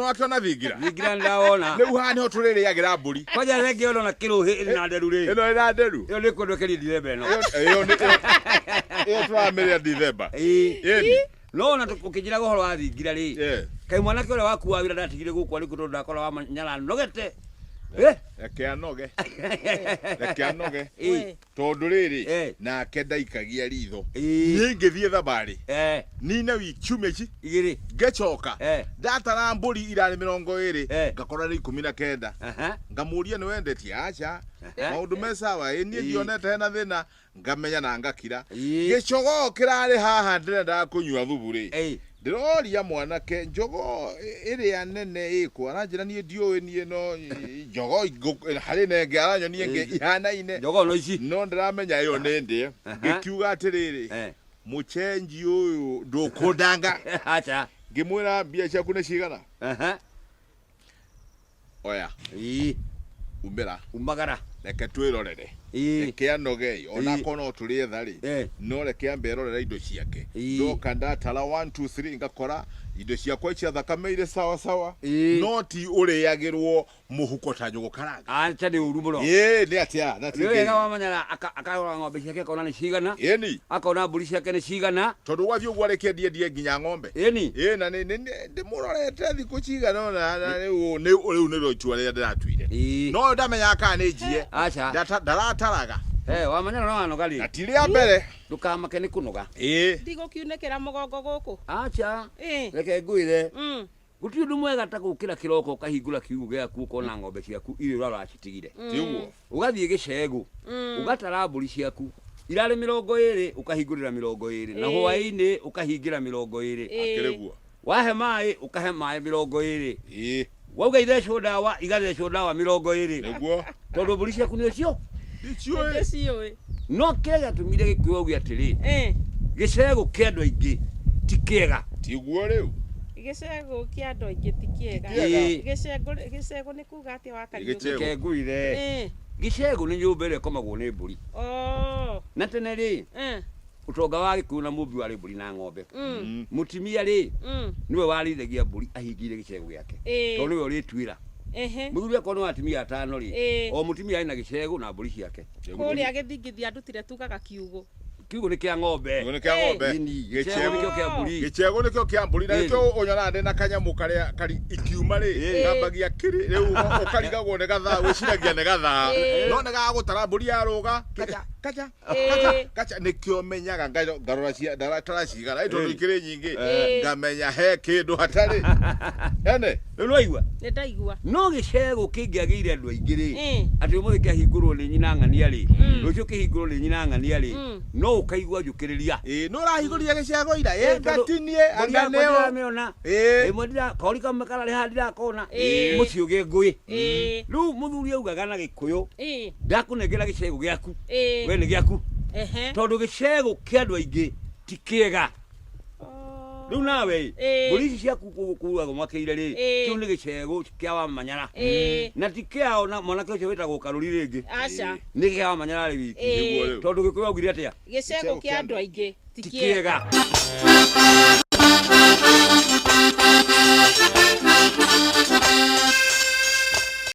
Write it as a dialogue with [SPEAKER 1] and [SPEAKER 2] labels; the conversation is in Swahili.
[SPEAKER 1] no akiona thingira
[SPEAKER 2] thingira ndaona
[SPEAKER 1] riu haha niho turiri yagira mburi
[SPEAKER 2] kwaja rege ona na kilo na nderu ri
[SPEAKER 1] ino ina nderu
[SPEAKER 2] iyo ni kundokeri December no
[SPEAKER 1] iyo turamĩrĩa December
[SPEAKER 2] no na tukijira gohoro wa thingira ri kai mwana ke ule wakuwa wira ndatigire guku ari kuto ndakora wa manyala nogete
[SPEAKER 1] reke anoge tondu riri nake ndaikagia ritho ni ngithie thabari nina wikiumia ici
[SPEAKER 2] igiri
[SPEAKER 1] ngecoka ndatara mburi irari 20 ngakora ri 19 ngamuria ni wendetie acha maundu mesawa ni ngionete hena thina ngamenya na ngakira gicogo kirari haha ndirenda kunyua thubu ri ndiroria mwanake njogo iria nene iko aranjira nie ndiuwe nie no njogo hari nenge aranyonie nge ihanaine
[SPEAKER 2] njogo no ici
[SPEAKER 1] no ndiramenya iyo ni ndi ngikiuga atiriri muchenji uyu ndukundanga
[SPEAKER 2] acha
[SPEAKER 1] ngimwira mbia ciaku ni cigana oya umagara reke twirorere reke anoge ona kono turi thari no reke amberorera indo ciake ndoka ndatara 1 2 3 ngakora indo ciakwa cia thakame ire sawa sawa no ti uriyagirwo muhuko ta nyogo karanga
[SPEAKER 2] acha ni uru muno
[SPEAKER 1] ni atia na ti
[SPEAKER 2] wega wamanyara akahora ng'ombe ciake kona ni cigana
[SPEAKER 1] ni
[SPEAKER 2] akona mburi ciake ni cigana
[SPEAKER 1] tondu wathi ugwa reke die nginya ng'ombe na ndi murorete thiku cigana na riu ni roitua ria ndiratuire no ndamenya kana ni njie
[SPEAKER 2] acha
[SPEAKER 1] ndarataraga
[SPEAKER 2] wamanyara no ano gali
[SPEAKER 1] atiria mbere
[SPEAKER 2] ndukamake ni kunoga
[SPEAKER 3] ndigukiunekera mugongo guku
[SPEAKER 2] acha reke nguire guti undu mwega ta gukira kiroko kahingura kiugo giaku kona ng'ombe ciaku iri raracitigire
[SPEAKER 1] tiguo
[SPEAKER 2] ugathie gicegu ugatara mburi ciaku irari 20 ukahingurira 20 na hwaini ukahingira 20
[SPEAKER 1] akireguo
[SPEAKER 2] wahe mai ukahe mai 20 wauga ithecwo dawa igathecwo dawa 20
[SPEAKER 1] niguo
[SPEAKER 2] tondu mburi ciaku ni cio
[SPEAKER 3] icio
[SPEAKER 2] no kega tumire gikuo gya tiri gicegu kiandu aingi ti kiega
[SPEAKER 1] tiguo riu
[SPEAKER 3] gicegu kiandu aingi ti kiega gicegu ni kuga ati wakari
[SPEAKER 2] gicegu gicegu ni nyumba ire komagwo ni mburi na tene ri utonga wa gikuo na mumbi wari mburi na ng'ombe mutimia ri niwe warithagia mburi ahingire gicegu giake tondu niwe uritwira muthuri akono watimia 5 ri o mutimia ina gicegu na mburi ciake
[SPEAKER 3] kuria githingithia ndutire tugaga kiugo
[SPEAKER 2] kiugo ni kia ng'ombe
[SPEAKER 1] gicegu
[SPEAKER 2] nikio kia mburi
[SPEAKER 1] gicegu nikio kia mburi na nikio unyona ndi na kanyamu karia kari ikiuma ri ngambagia kiri riu ukarigagwo ni gathaa wiciragia ni gathaa no ni gagutara mburi yaruga kacha nikio menyaga ngarora cia ndaratara cigara tondu ikiri nyingi ngamenya he kindu hatari ene
[SPEAKER 2] nwaigua
[SPEAKER 3] ni ndaigua
[SPEAKER 2] no gicegu kingiagire andu aingi ri ati umuthi kiahingurwo ni nyina ng'ania ri rucio kihingurwo ni nyina ng'ania ri no ukaigua njukiriria
[SPEAKER 1] no rahiguria gicegu ira ngatinie anganeo
[SPEAKER 2] ameona imwe ndira korika makara ri handira kona mucio ge ngui riu muthuri augaga na gikuyu ndakunengera gicegu giaku we ni giaku tondu gicegu kiandu aingi ti kiega riu nawe mburi ici ciaku kuugaga mwakiire ri kiu ni gicegu kia wa manyara na ti kiao na mwanake ucio witagwo Karuri ringi
[SPEAKER 3] acha
[SPEAKER 2] ni kia wa manyara ri wiki tondu gikuyu augire atia
[SPEAKER 3] gicegu kia andu aingi ti
[SPEAKER 2] kiega